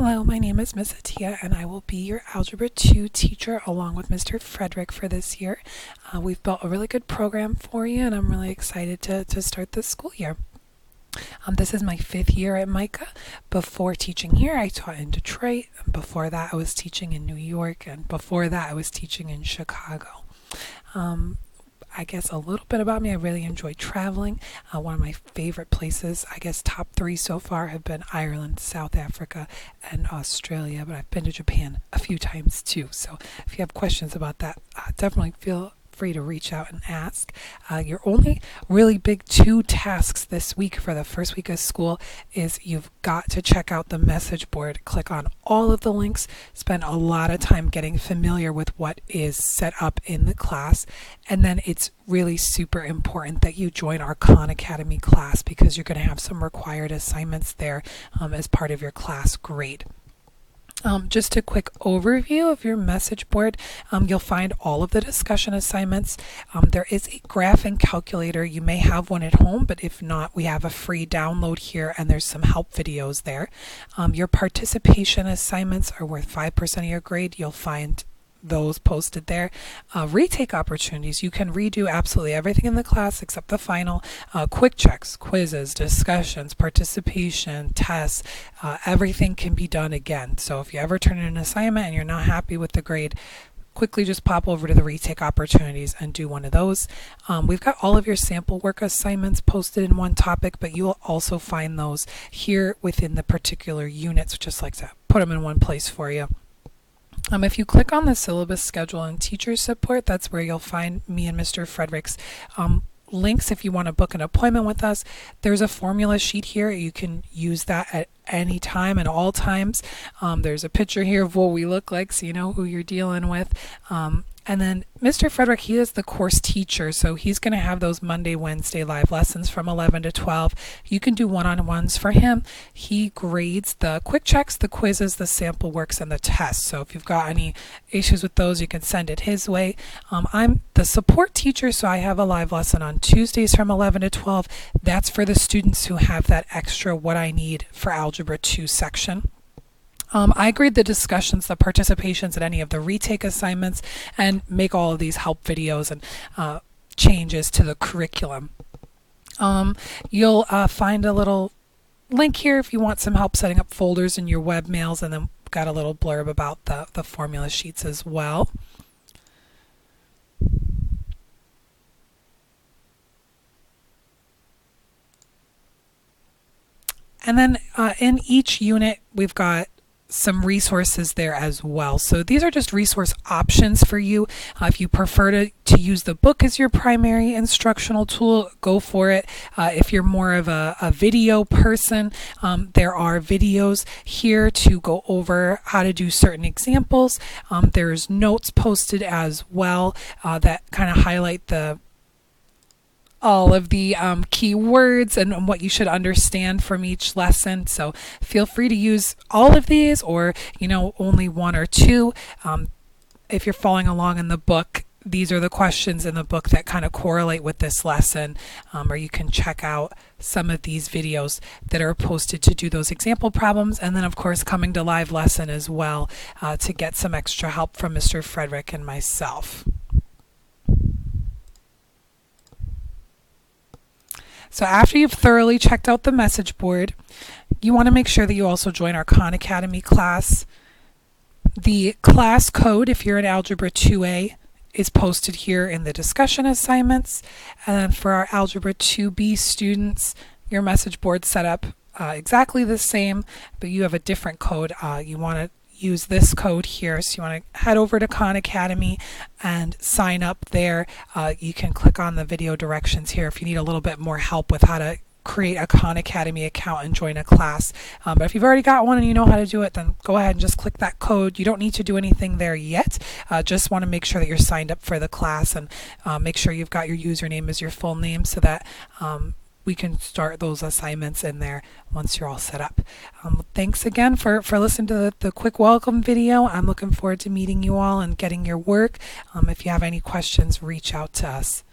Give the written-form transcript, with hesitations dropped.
Hello, my name is Miss Atia, and I will be your Algebra 2 teacher along with Mr. Frederick for this year. We've built a really good program for you, and I'm really excited to start this school year. This is my 5th year at Micah. Before teaching here, I taught in Detroit. Before that, I was teaching in New York, and before that, I was teaching in Chicago. I guess a little bit about me. I really enjoy traveling. One of my favorite places, I guess top 3 so far, have been Ireland, South Africa, and Australia, but I've been to Japan a few times too. So if you have questions about that, definitely feel free to reach out and ask. Your only really big 2 tasks this week for the first week of school is you've got to check out the message board, click on all of the links, spend a lot of time getting familiar with what is set up in the class, and then it's really super important that you join our Khan Academy class because you're going to have some required assignments there as part of your class grade. Just a quick overview of your message board. You'll find all of the discussion assignments. There is a graphing calculator. You may have one at home, but if not, we have a free download here, and there's some help videos there. Your participation assignments are worth 5% of your grade. You'll find those posted there. Retake opportunities. You can redo absolutely everything in the class except the final. Quick checks, quizzes, discussions, participation, tests, everything can be done again. So if you ever turn in an assignment and you're not happy with the grade, quickly just pop over to the retake opportunities and do one of those. We've got all of your sample work assignments posted in one topic, but you will also find those here within the particular units, just like to put them in one place for you. If you click on the syllabus schedule and teacher support, that's where you'll find me and Mr. Frederick's links if you want to book an appointment with us. There's a formula sheet here. You can use that at any time and all times. There's a picture here of what we look like so you know who you're dealing with. And then Mr. Frederick, he is the course teacher, so he's going to have those Monday, Wednesday live lessons from 11 to 12. You can do one-on-ones for him. He grades the quick checks, the quizzes, the sample works, and the tests. So if you've got any issues with those, you can send it his way. I'm the support teacher, so I have a live lesson on Tuesdays from 11 to 12. That's for the students who have that extra what I need for Algebra 2 section. I grade the discussions, the participations, and any of the retake assignments, and make all of these help videos and changes to the curriculum. You'll find a little link here if you want some help setting up folders in your web mails, and then we've got a little blurb about the formula sheets as well. And then in each unit, we've got some resources there as well. So these are just resource options for you. If you prefer to use the book as your primary instructional tool, go for it. If you're more of a video person, there are videos here to go over how to do certain examples. There's notes posted as well that kind of highlight all of the key words and what you should understand from each lesson. So feel free to use all of these, or only 1 or 2. If you're following along in the book, these are the questions in the book that kind of correlate with this lesson, or you can check out some of these videos that are posted to do those example problems, and then of course coming to live lesson as well to get some extra help from Mr. Frederick and myself. So after you've thoroughly checked out the message board, you want to make sure that you also join our Khan Academy class. The class code, if you're in Algebra 2A, is posted here in the discussion assignments. And then for our Algebra 2B students, your message board set up exactly the same, but you have a different code. You want to use this code here, so you want to head over to Khan Academy and sign up there. You can click on the video directions here if you need a little bit more help with how to create a Khan Academy account and join a class. But if you've already got one and you know how to do it, then go ahead and just click that code. You don't need to do anything there yet. Just want to make sure that you're signed up for the class, and make sure you've got your username as your full name so that we can start those assignments in there once you're all set up. Thanks again for listening to the quick welcome video. I'm looking forward to meeting you all and getting your work. If you have any questions, reach out to us.